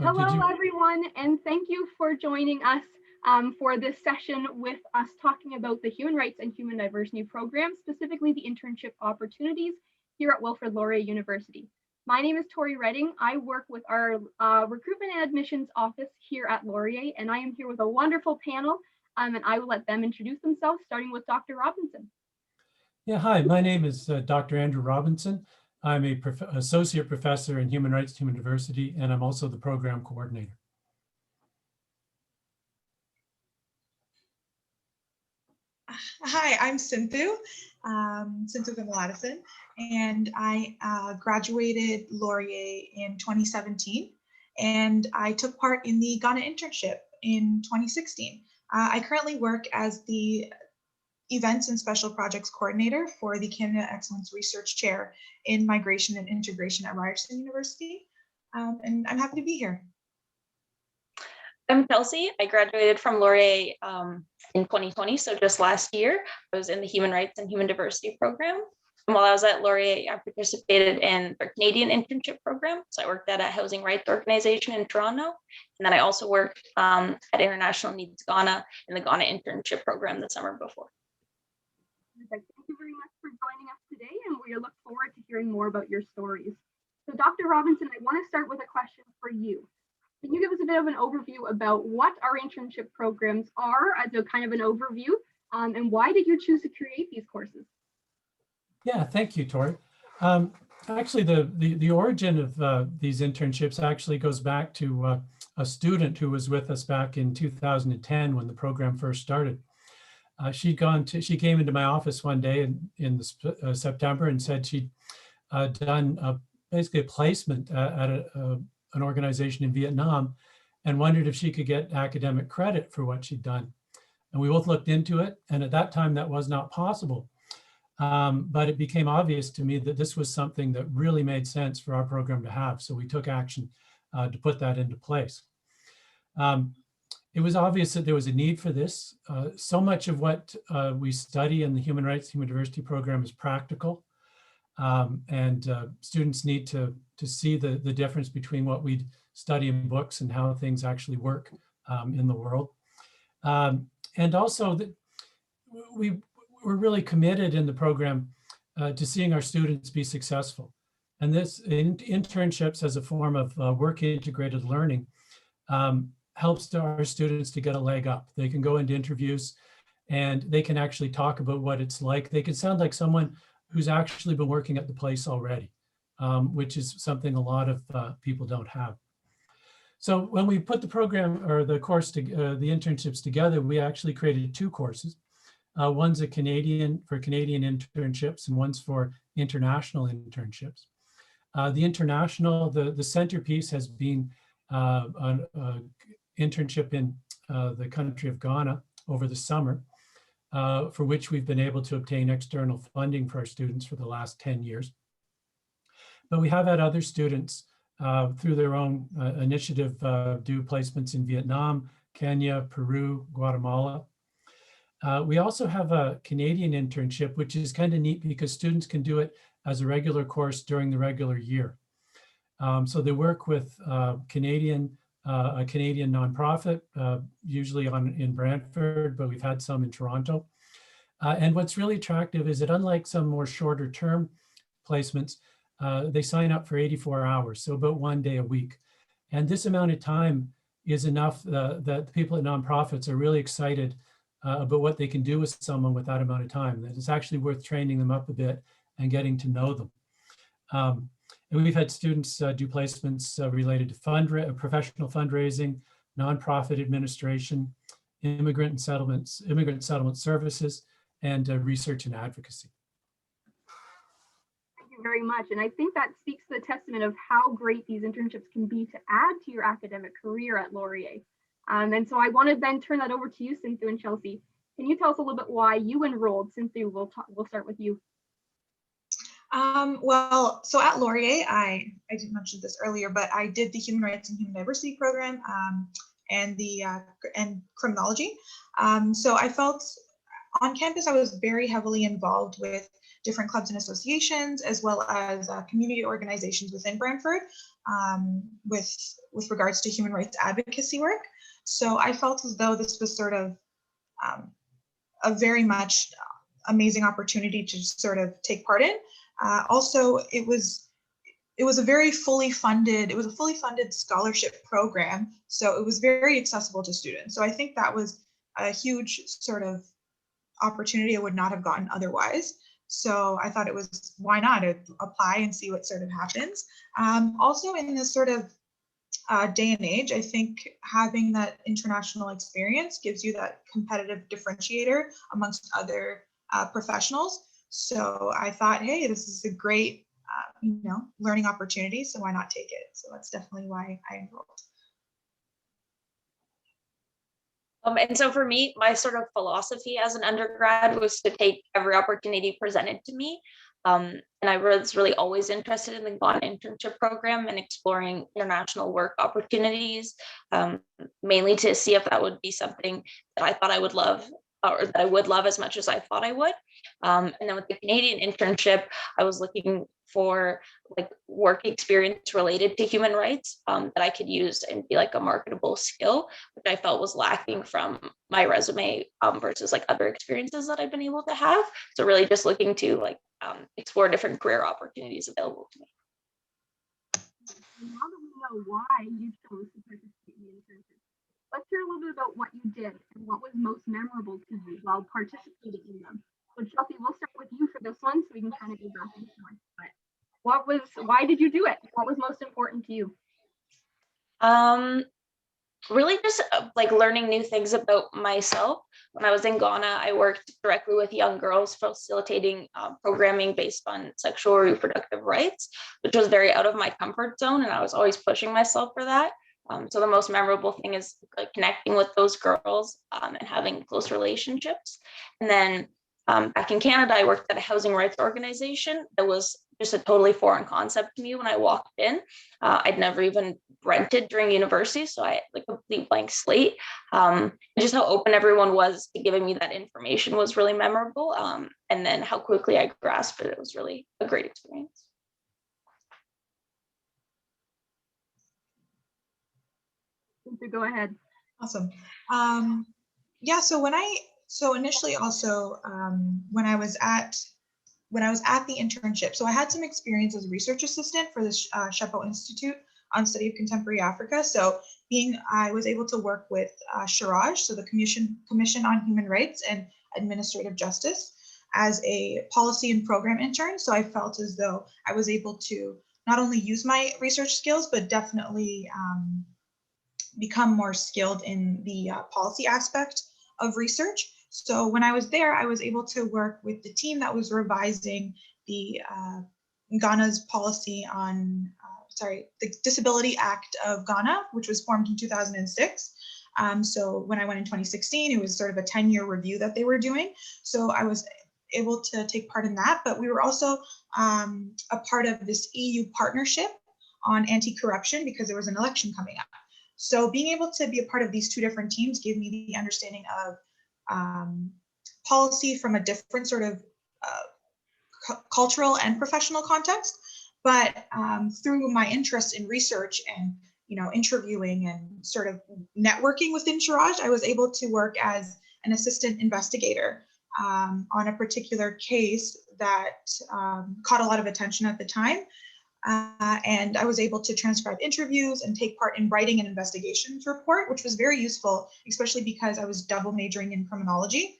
Oh, did Hello, you? everyone, and thank you for joining us for this session with us talking about the Human Rights and Human Diversity Program, specifically the internship opportunities here at Wilfrid Laurier University. My name is Tori Redding. I work with our recruitment and admissions office here at Laurier, and I am here with a wonderful panel, and I will let them introduce themselves, starting with Dr. Robinson. Yeah, hi, my name is Dr. Andrew Robinson. I'm a associate professor in Human Rights and Human Diversity, and I'm also the program coordinator. Hi, I'm Sinthu Vimaladison, and I graduated Laurier in 2017, and I took part in the Ghana internship in 2016. I currently work as the Events and Special Projects Coordinator for the Canada Excellence Research Chair in Migration and Integration at Ryerson University, and I'm happy to be here. I'm Kelsey. I graduated from Laurier in 2020, so just last year. I was in the Human Rights and Human Diversity program. And while I was at Laurier, I participated in the Canadian internship program. So I worked at a housing rights organization in Toronto. And then I also worked at International Needs Ghana in the Ghana internship program the summer before. Thank you very much for joining us today, and we look forward to hearing more about your stories. So Dr. Robinson, I want to start with a question for you. Can you give us a bit of an overview about what our internship programs are as a kind of an overview, and why did you choose to create these courses? Yeah, thank you, Tori. Actually, the origin of these internships actually goes back to a student who was with us back in 2010 when the program first started. She came into my office one day in September and said she'd done basically a placement at an organization in Vietnam and wondered if she could get academic credit for what she'd done. And we both looked into it, and at that time that was not possible. But it became obvious to me that this was something that really made sense for our program to have. So we took action to put that into place. It was obvious that there was a need for this. So much of what we study in the Human Rights, Human Diversity program is practical. And students need to see the difference between what we study in books and how things actually work in the world. And also that we're really committed in the program to seeing our students be successful. And this internships as a form of work integrated learning helps our students to get a leg up. They can go into interviews and they can actually talk about what it's like. They can sound like someone who's actually been working at the place already, which is something a lot of people don't have. So when we put the program or the course, the internships together, we actually created two courses. One's for Canadian internships and one's for international internships. The international, the centerpiece has been an internship in the country of Ghana over the summer, for which we've been able to obtain external funding for our students for the last 10 years. But we have had other students through their own initiative do placements in Vietnam, Kenya, Peru, Guatemala. We also have a Canadian internship, which is kind of neat because students can do it as a regular course during the regular year. So they work with a Canadian nonprofit, usually in Brantford, but we've had some in Toronto. And what's really attractive is that unlike some more shorter term placements, they sign up for 84 hours, so about 1 day a week. And this amount of time is enough that the people at nonprofits are really excited about what they can do with someone with that amount of time. That it's actually worth training them up a bit and getting to know them. And we've had students do placements related to professional fundraising, nonprofit administration, immigrant settlement services, and research and advocacy. Thank you very much. And I think that speaks to the testament of how great these internships can be to add to your academic career at Laurier. And so I want to then turn that over to you, Sinthu and Chelsea. Can you tell us a little bit why you enrolled? Sinthu, we'll start with you. Well, so at Laurier, I didn't mention this earlier, but I did the Human Rights and Human Diversity program and criminology. So I felt on campus, I was very heavily involved with different clubs and associations, as well as community organizations within Brantford. with regards to human rights advocacy work. So I felt as though this was sort of a very much amazing opportunity to sort of take part in. Also, it was a fully funded scholarship program, so it was very accessible to students. So I think that was a huge sort of opportunity I would not have gotten otherwise. So I thought it was, why not apply and see what sort of happens. Also in this sort of day and age, I think having that international experience gives you that competitive differentiator amongst other professionals. So I thought, hey, this is a great learning opportunity, so why not take it? So that's definitely why I enrolled. And so for me, my sort of philosophy as an undergrad was to take every opportunity presented to me. And I was really always interested in the Ghana internship program and exploring international work opportunities, mainly to see if that would be something that I thought I would love, or that I would love as much as I thought I would. And then with the Canadian internship, I was looking for like work experience related to human rights that I could use and be like a marketable skill, which I felt was lacking from my resume versus like other experiences that I've been able to have. So really just looking to like explore different career opportunities available to me. Now that we know why you chose to participate in the internship, let's hear a little bit about what you did and what was most memorable to you while participating in them. So Chelsea, we'll start with you for this one so we can kind of go back and forth. But why did you do it? What was most important to you? Really just like learning new things about myself. When I was in Ghana, I worked directly with young girls facilitating programming based on sexual reproductive rights, which was very out of my comfort zone, and I was always pushing myself for that. So the most memorable thing is like connecting with those girls and having close relationships. And then back in Canada, I worked at a housing rights organization that was just a totally foreign concept to me when I walked in. I'd never even rented during university, so I had like a complete blank slate. Just how open everyone was to giving me that information was really memorable. And then how quickly I grasped it was really a great experience. Go ahead. Awesome. Yeah, so initially also when I was at the internship, so I had some experience as a research assistant for the Shepo Institute on Study of Contemporary Africa. So I was able to work with Shiraj, so the Commission on Human Rights and Administrative Justice, as a policy and program intern. So I felt as though I was able to not only use my research skills, but definitely become more skilled in the policy aspect of research. So when I was there, I was able to work with the team that was revising the Ghana's policy on, the Disability Act of Ghana, which was formed in 2006. So when I went in 2016, it was sort of a 10-year review that they were doing. So I was able to take part in that, but we were also a part of this EU partnership on anti-corruption because there was an election coming up. So being able to be a part of these two different teams gave me the understanding of policy from a different sort of cultural and professional context. But through my interest in research and interviewing and sort of networking within Shiraj, I was able to work as an assistant investigator on a particular case that caught a lot of attention at the time. And I was able to transcribe interviews and take part in writing an investigations report, which was very useful, especially because I was double majoring in criminology.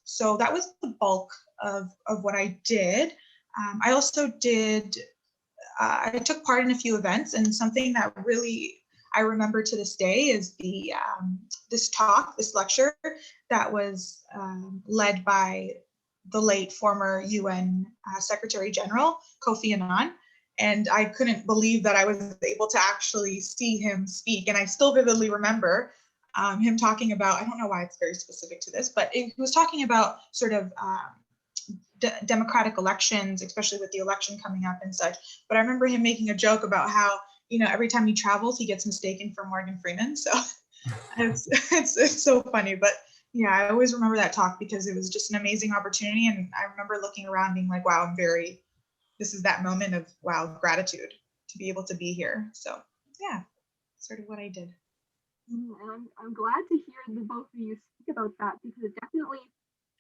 So that was the bulk of what I did. I also I took part in a few events, and something that really I remember to this day is this lecture that was led by the late former UN Secretary General, Kofi Annan. And I couldn't believe that I was able to actually see him speak. And I still vividly remember him talking about, I don't know why it's very specific to this, but he was talking about sort of democratic elections, especially with the election coming up and such. But I remember him making a joke about how, every time he travels, he gets mistaken for Morgan Freeman. So it's so funny, but yeah, I always remember that talk because it was just an amazing opportunity. And I remember looking around being like, wow, this is that moment of, wow, gratitude to to be able to be here. So yeah, sort of what I did. And I'm glad to hear the both of you speak about that, because it definitely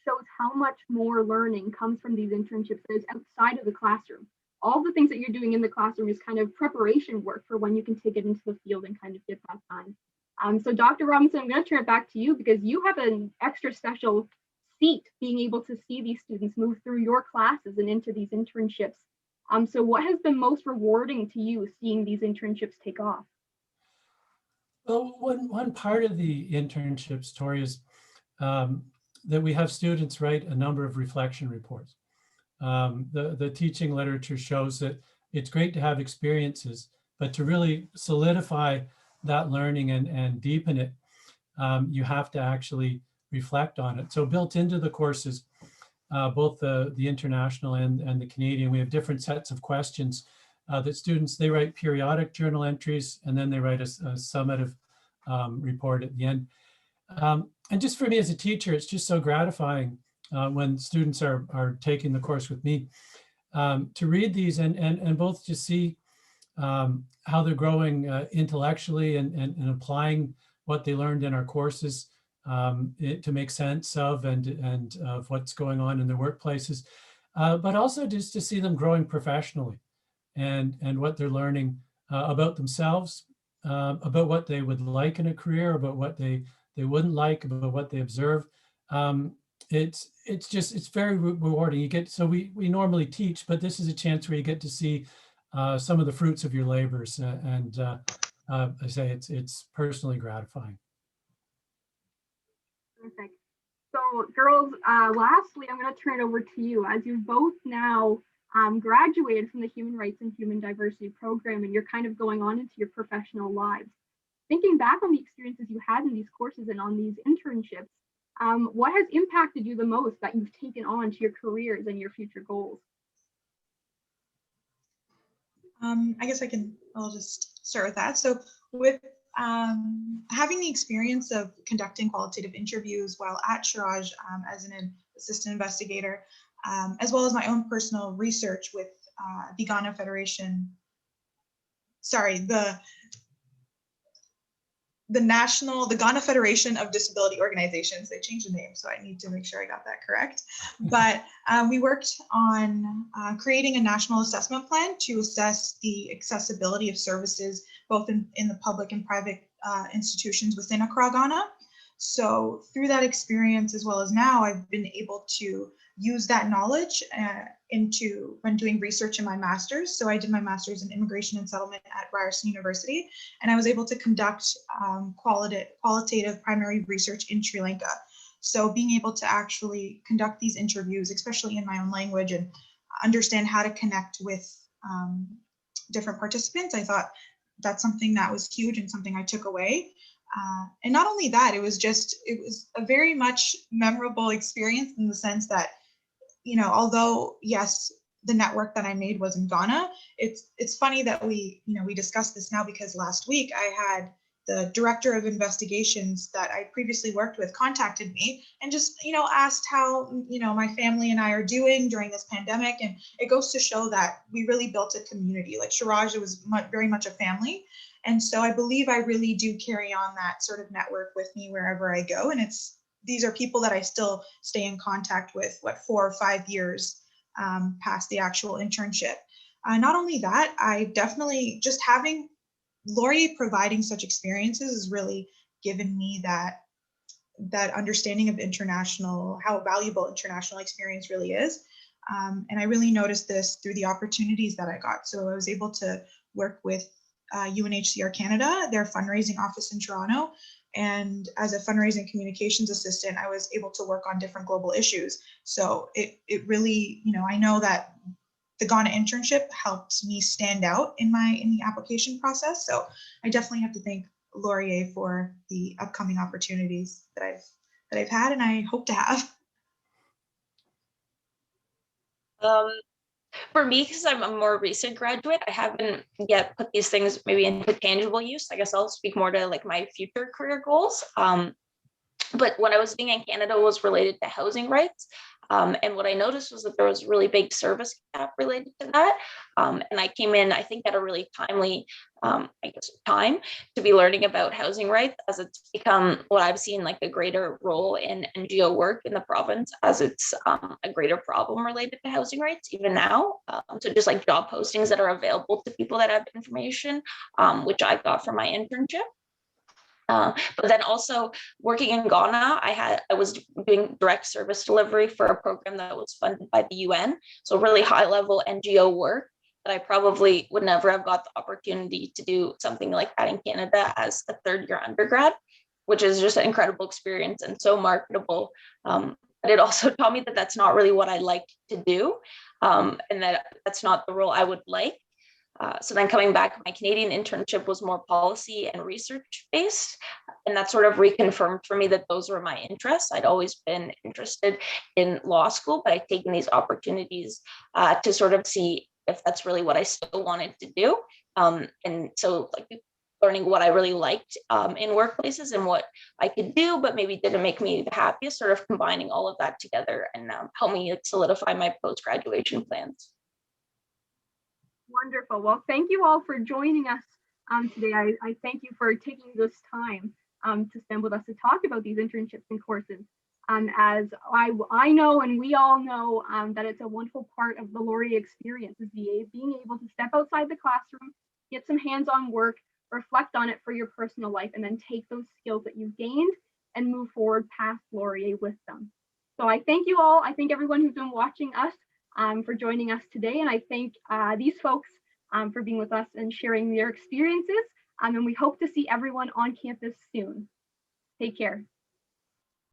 shows how much more learning comes from these internships that is outside of the classroom. All the things that you're doing in the classroom is kind of preparation work for when you can take it into the field and kind of get that time. So Dr. Robinson, I'm going to turn it back to you, because you have an extra special seat being able to see these students move through your classes and into these internships. So what has been most rewarding to you seeing these internships take off? Well, one part of the internships, Tori, is that we have students write a number of reflection reports. The teaching literature shows that it's great to have experiences, but to really solidify that learning and deepen it, you have to actually reflect on it. So built into the courses, both the international and the Canadian, we have different sets of questions that students, they write periodic journal entries, and then they write a summative report at the end. And just for me as a teacher, it's just so gratifying when students are taking the course with me to read these and both to see how they're growing intellectually and applying what they learned in our courses to make sense of and of what's going on in their workplaces, but also just to see them growing professionally and what they're learning about themselves, about what they would like in a career, about what they wouldn't like, about what they observe. It's very rewarding. You get, so we normally teach, but this is a chance where you get to see some of the fruits of your labors, and I say it's personally gratifying. Perfect. So girls, lastly, I'm going to turn it over to you, as you've both now graduated from the Human Rights and Human Diversity program, and you're kind of going on into your professional lives. Thinking back on the experiences you had in these courses and on these internships, what has impacted you the most that you've taken on to your careers and your future goals? I guess I'll just start with that. So with having the experience of conducting qualitative interviews while at Shiraj as an assistant investigator, as well as my own personal research with the Ghana Federation, the Ghana Federation of Disability Organizations. They changed the name, so I need to make sure I got that correct. But we worked on creating a national assessment plan to assess the accessibility of services, both in the public and private institutions within Accra, Ghana. So through that experience, as well as now, I've been able to use that knowledge when doing research in my master's. So I did my master's in immigration and settlement at Ryerson University, and I was able to conduct qualitative primary research in Sri Lanka. So being able to actually conduct these interviews, especially in my own language, and understand how to connect with different participants, I thought that's something that was huge and something I took away. And not only that, it was a very much memorable experience in the sense that, although yes, the network that I made was in Ghana, it's funny that we discussed this now, because last week I had the director of investigations that I previously worked with contacted me and just, asked how, my family and I are doing during this pandemic. And it goes to show that we really built a community. Like Shiraj, it was very much a family. And so I believe I really do carry on that sort of network with me wherever I go. And these are people that I still stay in contact with, 4 or 5 years past the actual internship. Not only that, I definitely, just having Laurier providing such experiences has really given me that understanding of how valuable international experience really is. And I really noticed this through the opportunities that I got. So I was able to work with UNHCR Canada, their fundraising office in Toronto. And as a fundraising communications assistant, I was able to work on different global issues. So it really, I know that the Ghana internship helped me stand out in the application process. So I definitely have to thank Laurier for the upcoming opportunities that I've had and I hope to have. For me, because I'm a more recent graduate, I haven't yet put these things maybe into tangible use. I guess I'll speak more to like my future career goals. But when I was being in Canada was related to housing rights. And what I noticed was that there was a really big service gap related to that. And I came in, I think, at a really timely, time to be learning about housing rights, as it's become what I've seen like a greater role in NGO work in the province, as it's a greater problem related to housing rights even now. So just like job postings that are available to people that have information, which I got from my internship. But then also working in Ghana, I was doing direct service delivery for a program that was funded by the UN. So really high level NGO work that I probably would never have got the opportunity to do something like that in Canada as a third year undergrad, which is just an incredible experience and so marketable. But it also taught me that that's not really what I like to do, and that's not the role I would like. So then coming back, my Canadian internship was more policy and research based. And that sort of reconfirmed for me that those were my interests. I'd always been interested in law school, but I'd taken these opportunities to sort of see if that's really what I still wanted to do. And so like learning what I really liked in workplaces and what I could do, but maybe didn't make me the happiest, sort of combining all of that together and help me solidify my post-graduation plans. Wonderful. Well, thank you all for joining us today. I thank you for taking this time to spend with us to talk about these internships and courses. As I know, and we all know, that it's a wonderful part of the Laurier experience is being able to step outside the classroom, get some hands-on work, reflect on it for your personal life, and then take those skills that you've gained and move forward past Laurier with them. So I thank you all. I thank everyone who's been watching us for joining us today. And I thank these folks for being with us and sharing their experiences. And we hope to see everyone on campus soon. Take care.